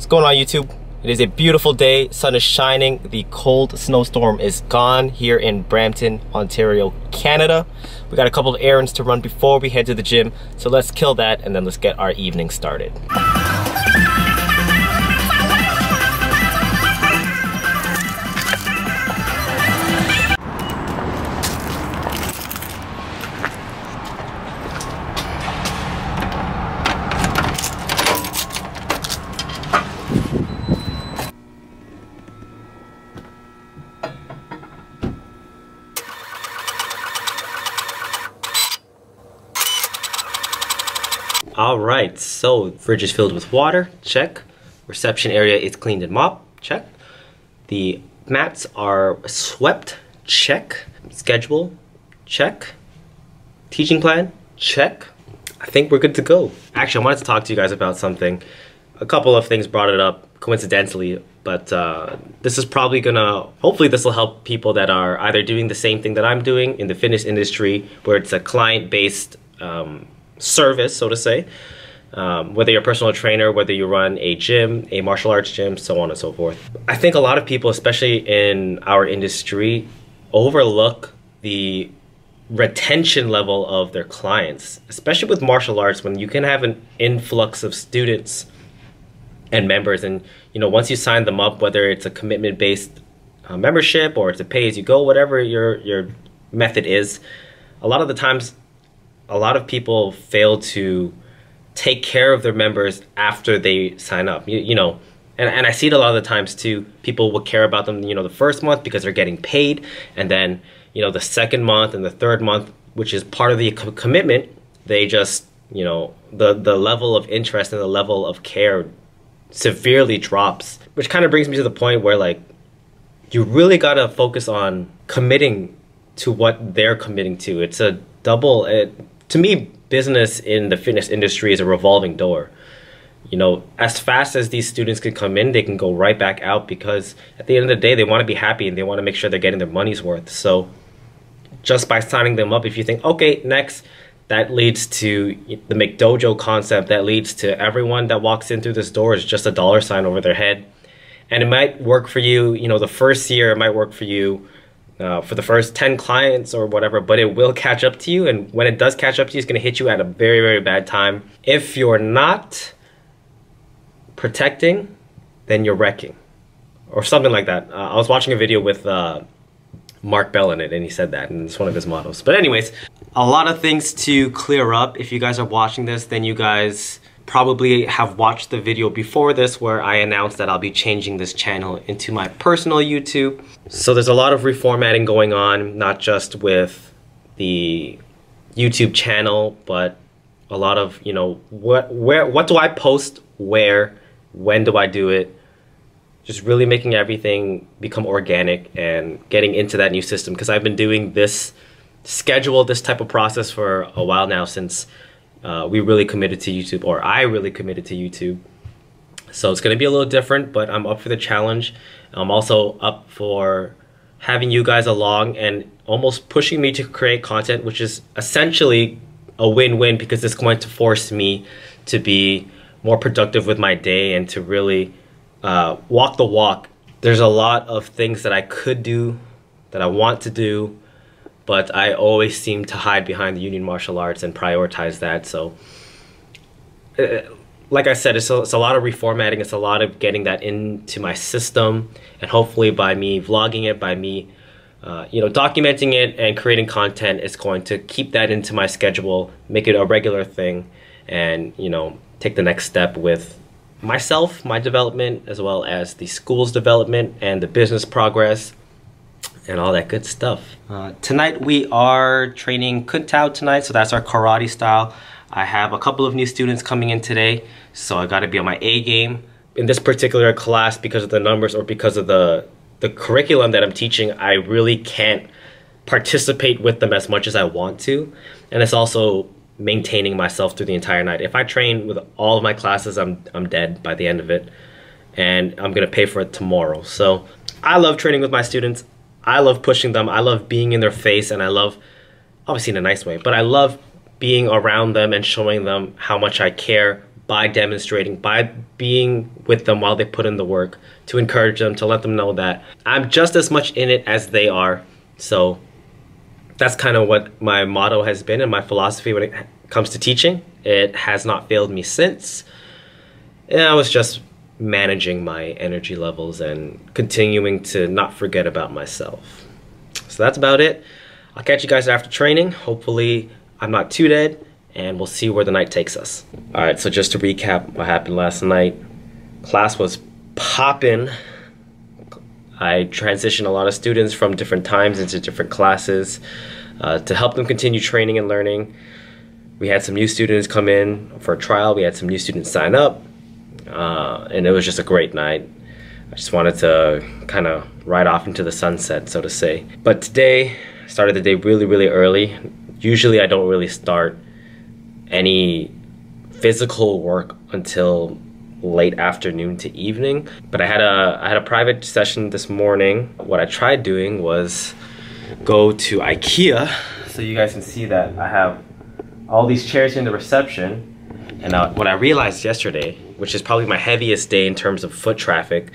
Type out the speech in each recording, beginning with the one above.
What's going on, YouTube? It is a beautiful day, sun is shining, the cold snowstorm is gone here in Brampton, Ontario, Canada. We got a couple of errands to run before we head to the gym, so let's kill that and then let's get our evening started. Alright, so fridge is filled with water, check. Reception area is cleaned and mopped, check. The mats are swept, check. Schedule, check. Teaching plan, check. I think we're good to go. Actually, I wanted to talk to you guys about something. A couple of things brought it up coincidentally, but this is probably gonna, hopefully this will help people that are either doing the same thing that I'm doing in the fitness industry, where it's a client-based service, so to say, whether you're a personal trainer, whether you run a gym, a martial arts gym, so on and so forth. I think a lot of people, especially in our industry, overlook the retention level of their clients, especially with martial arts, when you can have an influx of students and members, and you know, once you sign them up, whether it's a commitment-based membership or it's a pay-as-you-go, whatever your method is, a lot of the times a lot of people fail to take care of their members after they sign up. You know, and I see it a lot of the times too. People will care about them, you know, the first month because they're getting paid, and then, you know, the second month and the third month, which is part of the commitment, they just, you know, the level of interest and the level of care severely drops. Which kind of brings me to the point where, like, you really gotta focus on committing to what they're committing to. It's a double, to me, business in the fitness industry is a revolving door. You know, as fast as these students can come in, they can go right back out, because at the end of the day, they want to be happy and they want to make sure they're getting their money's worth. So just by signing them up, if you think, okay, next, that leads to the McDojo concept, that leads to everyone that walks in through this door is just a dollar sign over their head. And it might work for you, you know, the first year, it might work for you for the first 10 clients or whatever, but it will catch up to you. And when it does catch up to you, it's going to hit you at a very, very bad time. If you're not protecting, then you're wrecking, or something like that. I was watching a video with Mark Bell in it, and he said that, and it's one of his mottos. But anyways, a lot of things to clear up. If you guys are watching this, then you guys probably have watched the video before this where I announced that I'll be changing this channel into my personal YouTube. So there's a lot of reformatting going on, not just with the YouTube channel, but a lot of, you know, what do I post, where, when do I do it? Just really making everything become organic and getting into that new system, because I've been doing this schedule, this type of process for a while now, since we really committed to YouTube, or I really committed to YouTube. So it's going to be a little different, but I'm up for the challenge. I'm also up for having you guys along and almost pushing me to create content, which is essentially a win-win, because it's going to force me to be more productive with my day and to really walk the walk. There's a lot of things that I could do, that I want to do, but I always seem to hide behind the Union Martial Arts and prioritize that. So, like I said, it's a lot of reformatting. It's a lot of getting that into my system, and hopefully by me vlogging it, by me, you know, documenting it and creating content, it's going to keep that into my schedule, make it a regular thing, and, you know, take the next step with myself, my development, as well as the school's development and the business progress, and all that good stuff. Tonight we are training Kun Tao tonight, so that's our karate style. I have a couple of new students coming in today, so I gotta be on my A game. In this particular class, because of the numbers or because of the curriculum that I'm teaching, I really can't participate with them as much as I want to. And it's also maintaining myself through the entire night. If I train with all of my classes, I'm dead by the end of it, and I'm gonna pay for it tomorrow. So I love training with my students. I love pushing them. I love being in their face, and I love, obviously in a nice way, but I love being around them and showing them how much I care, by demonstrating, by being with them while they put in the work, to encourage them, to let them know that I'm just as much in it as they are. So that's kind of what my motto has been and my philosophy when it comes to teaching. It has not failed me since. And I was just managing my energy levels and continuing to not forget about myself. So that's about it. I'll catch you guys after training. Hopefully I'm not too dead, and we'll see where the night takes us. All right, so just to recap what happened last night. Class was popping. I transitioned a lot of students from different times into different classes to help them continue training and learning. We had some new students come in for a trial. We had some new students sign up, and it was just a great night. I just wanted to kind of ride off into the sunset, so to say. But today, I started the day really, really early. Usually I don't really start any physical work until late afternoon to evening, but I had a private session this morning. What I tried doing was go to IKEA, so you guys can see that I have all these chairs in the reception. And what I realized yesterday, which is probably my heaviest day in terms of foot traffic,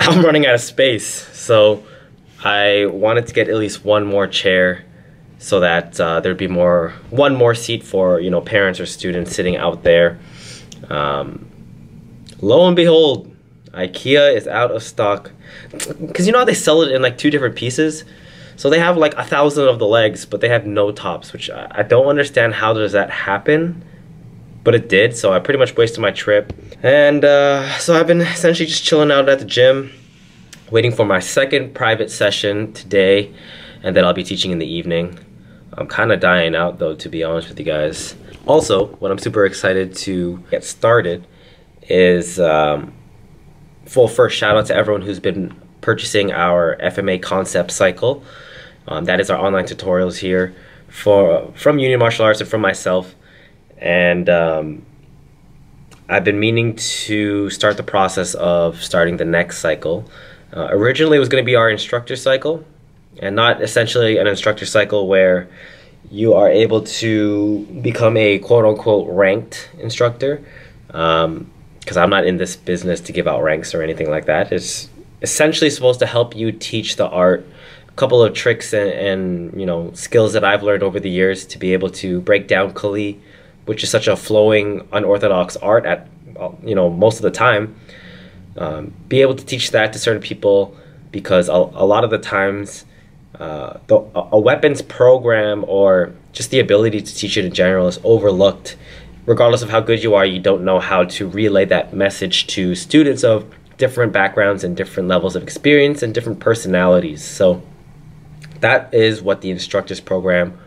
I'm running out of space. So I wanted to get at least one more chair so that there'd be one more seat for, you know, parents or students sitting out there. Lo and behold, IKEA is out of stock. Because you know how they sell it in like 2 different pieces? So they have like 1,000 of the legs, but they have no tops, which I don't understand how does that happen, but it did. So I pretty much wasted my trip. And so I've been essentially just chilling out at the gym, waiting for my second private session today, and then I'll be teaching in the evening. I'm kind of dying out though, to be honest with you guys. Also, what I'm super excited to get started is first shout out to everyone who's been purchasing our FMACONCEPTS cycle. That is our online tutorials here from Union Martial Arts and from myself. And I've been meaning to start the process of starting the next cycle. Originally it was going to be our instructor cycle, and not essentially an instructor cycle where you are able to become a quote-unquote ranked instructor, because I'm not in this business to give out ranks or anything like that. It's essentially supposed to help you teach the art, a couple of tricks and you know, skills that I've learned over the years to be able to break down Kali, which is such a flowing, unorthodox art at, you know, most of the time. Be able to teach that to certain people, because a lot of the times a weapons program or just the ability to teach it in general is overlooked. Regardless of how good you are, you don't know how to relay that message to students of different backgrounds and different levels of experience and different personalities. So that is what the instructors program,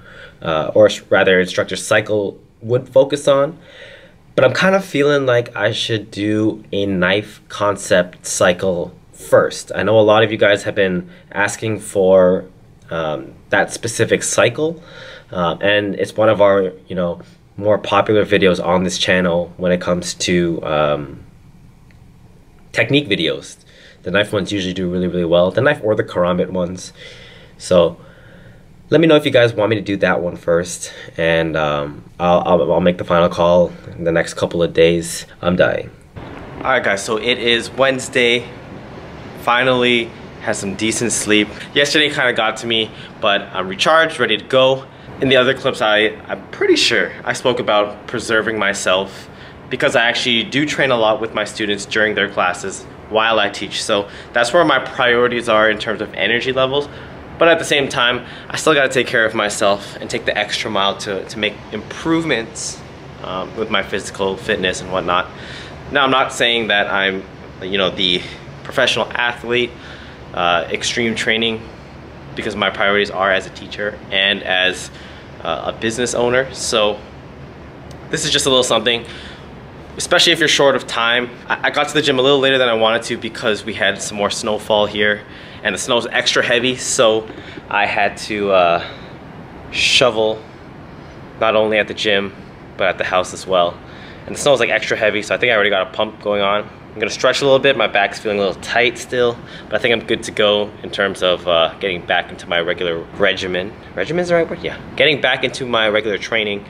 or rather instructor cycle, would focus on. But I'm kind of feeling like I should do a knife concept cycle first. I know a lot of you guys have been asking for that specific cycle, and it's one of our, you know, more popular videos on this channel when it comes to technique videos. The knife ones usually do really, really well. The knife or the karambit ones. So let me know if you guys want me to do that one first, and I'll make the final call in the next couple of days. I'm dying. All right, guys. So it is Wednesday. Finally had some decent sleep. Yesterday kind of got to me, but I'm recharged, ready to go. In the other clips, I'm pretty sure I spoke about preserving myself, because I actually do train a lot with my students during their classes while I teach. So that's where my priorities are in terms of energy levels. But at the same time, I still gotta take care of myself and take the extra mile to make improvements with my physical fitness and whatnot. Now, I'm not saying that I'm, you know, the professional athlete, extreme training, because my priorities are as a teacher and as a business owner. So this is just a little something, especially if you're short of time. I got to the gym a little later than I wanted to because we had some more snowfall here, and the snow's extra heavy, so I had to shovel not only at the gym but at the house as well. And the snow's like extra heavy, so I think I already got a pump going on. I'm gonna stretch a little bit. My back's feeling a little tight still, but I think I'm good to go in terms of getting back into my regular regimen. Regimen's the right word? Yeah. Getting back into my regular training.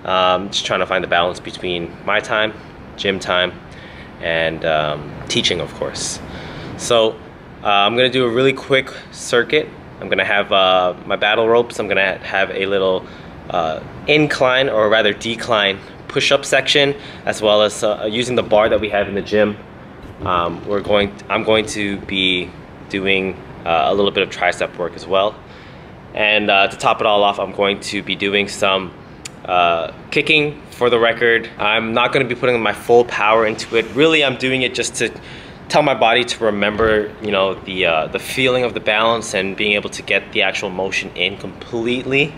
Just trying to find the balance between my time, gym time, and teaching, of course. So I'm gonna do a really quick circuit. I'm gonna have my battle ropes. I'm gonna have a little incline, or rather decline, push-up section, as well as using the bar that we have in the gym. I'm going to be doing a little bit of tricep work as well. And to top it all off, I'm going to be doing some kicking. For the record, I'm not going to be putting my full power into it. Really, I'm doing it just to tell my body to remember, you know, the feeling of the balance and being able to get the actual motion in completely.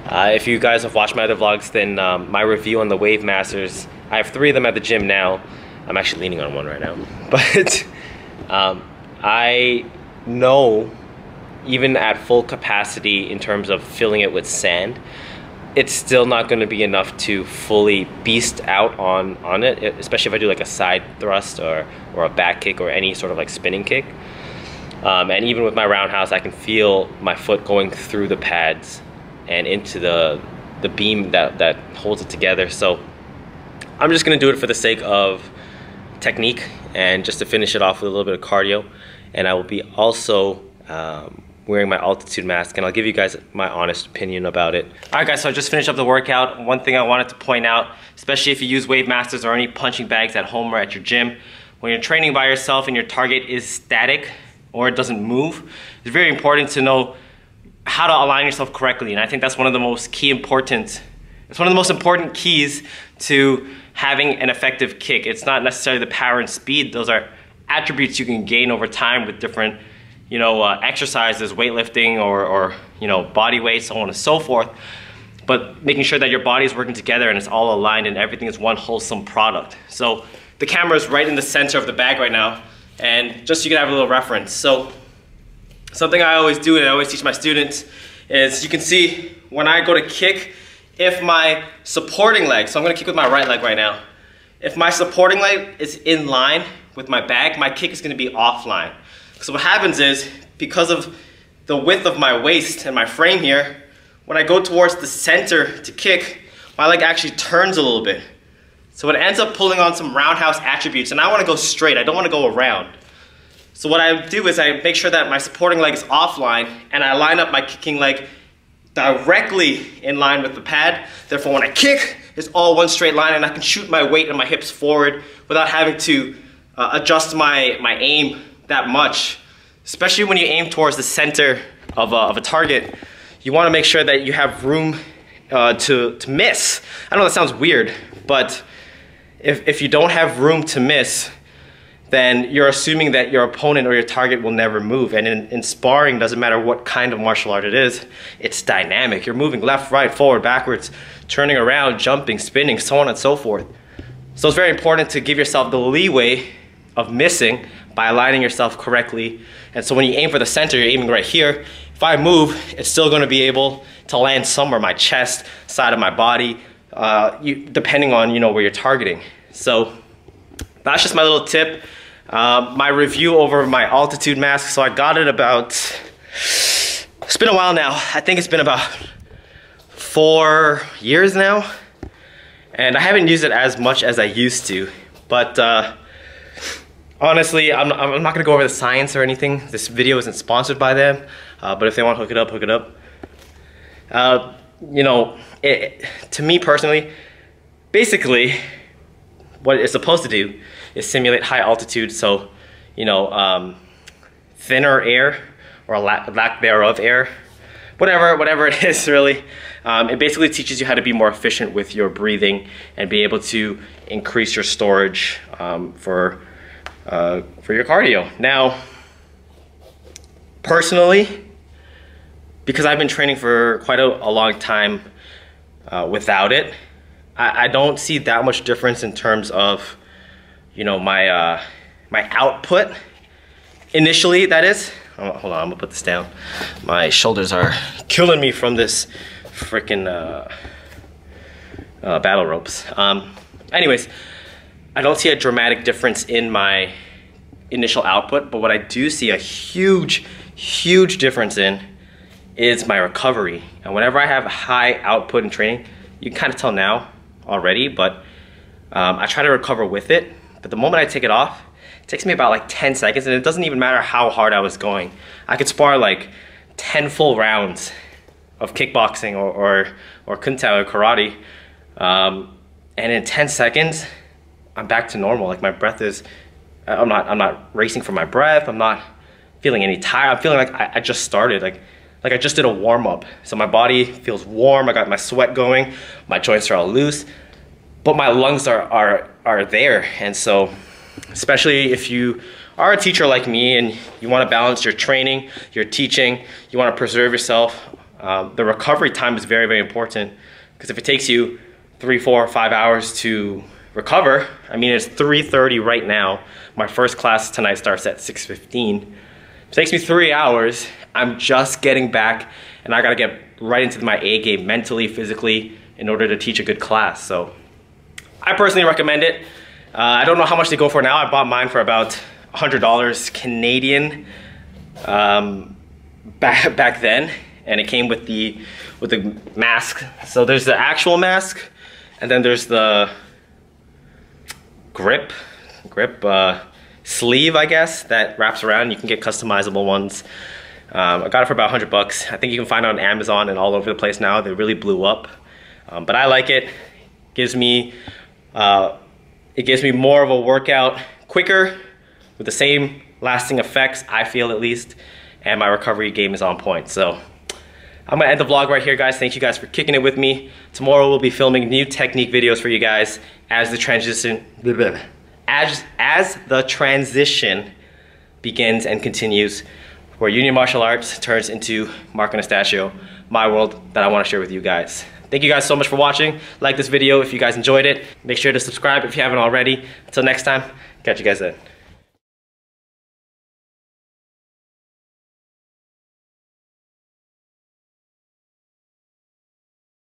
If you guys have watched my other vlogs, then my review on the Wave Masters, I have 3 of them at the gym now. I'm actually leaning on one right now. But I know, even at full capacity in terms of filling it with sand, it's still not going to be enough to fully beast out on it, especially if I do like a side thrust or a back kick or any sort of like spinning kick. And even with my roundhouse, I can feel my foot going through the pads and into the beam that holds it together. So I'm just going to do it for the sake of technique and just to finish it off with a little bit of cardio. And I will be also wearing my altitude mask, and I'll give you guys my honest opinion about it. All right guys, so I just finished up the workout. One thing I wanted to point out, especially if you use Wave Masters or any punching bags at home or at your gym, when you're training by yourself and your target is static or it doesn't move, it's very important to know how to align yourself correctly. And I think that's one of the most it's one of the most important keys to having an effective kick. It's not necessarily the power and speed. Those are attributes you can gain over time with different, you know, exercises, weightlifting or you know, body weight, so on and so forth. But making sure that your body is working together and it's all aligned and everything is one wholesome product. So the camera is right in the center of the bag right now, and just so you can have a little reference. So something I always do and I always teach my students is, you can see when I go to kick, if my supporting leg, so I'm gonna kick with my right leg right now, if my supporting leg is in line with my bag, my kick is gonna be offline. So what happens is, because of the width of my waist and my frame here, when I go towards the center to kick, my leg actually turns a little bit. So it ends up pulling on some roundhouse attributes, and I wanna go straight, I don't wanna go around. So what I do is I make sure that my supporting leg is offline, and I line up my kicking leg directly in line with the pad. Therefore, when I kick, it's all one straight line, and I can shoot my weight and my hips forward without having to adjust my aim that much. Especially when you aim towards the center of a target, you want to make sure that you have room to miss. I know that sounds weird, but if you don't have room to miss, then you're assuming that your opponent or your target will never move. And in sparring, doesn't matter what kind of martial art it is, it's dynamic. You're moving left, right, forward, backwards, turning around, jumping, spinning, so on and so forth. So it's very important to give yourself the leeway of missing by aligning yourself correctly. And so when you aim for the center, you're aiming right here. If I move, it's still gonna be able to land somewhere, my chest, side of my body, depending on, you know, where you're targeting. So that's just my little tip. My review over my altitude mask. So I got it about, it's been a while now. I think it's been about 4 years now. And I haven't used it as much as I used to. But honestly, I'm not gonna go over the science or anything. This video isn't sponsored by them. But if they want to hook it up, hook it up. You know, to me personally, basically, what it's supposed to do is simulate high altitude, so, you know, thinner air, or lack thereof air, whatever it is really. It basically teaches you how to be more efficient with your breathing and be able to increase your storage for your cardio. Now, personally, because I've been training for quite a long time without it, I don't see that much difference in terms of, you know, my my output initially, that is. Oh, hold on, I'm gonna put this down. My shoulders are killing me from this freaking battle ropes. Anyways, I don't see a dramatic difference in my initial output, but what I do see a huge difference in is my recovery. And whenever I have high output in training, You can kind of tell now already, but I try to recover with it. But the moment I take it off, it takes me about like 10 seconds, and it doesn't even matter how hard I was going. I could spar like 10 full rounds of kickboxing or kung tao or karate, and in 10 seconds, I'm back to normal. Like my breath is, I'm not racing for my breath. I'm not feeling any tired. I'm feeling like I just started, like I just did a warm up. So my body feels warm. I got my sweat going. My joints are all loose, but my lungs are there. And so, especially if you are a teacher like me and you want to balance your training, your teaching, you want to preserve yourself, the recovery time is very, very important. Because if it takes you 3, 4, 5 hours to recover, I mean, it's 3:30 right now. My first class tonight starts at 6:15. It takes me 3 hours. I'm just getting back, and I gotta get right into my A game mentally, physically, in order to teach a good class. So I personally recommend it. I don't know how much they go for now. I bought mine for about $100 Canadian back then, and it came with the mask. So there's the actual mask, and then there's the grip sleeve, I guess, that wraps around. You can get customizable ones. I got it for about $100. I think you can find it on Amazon and all over the place now. They really blew up, but I like it. It gives me more of a workout quicker with the same lasting effects, I feel at least, and my recovery game is on point. So I'm gonna end the vlog right here, guys. Thank you guys for kicking it with me. Tomorrow we'll be filming new technique videos for you guys as the transition begins and continues, where Union Martial Arts turns into Marco Anastasio, my world that I want to share with you guys. Thank you guys so much for watching. Like this video if you guys enjoyed it. Make sure to subscribe if you haven't already. Until next time, catch you guys then.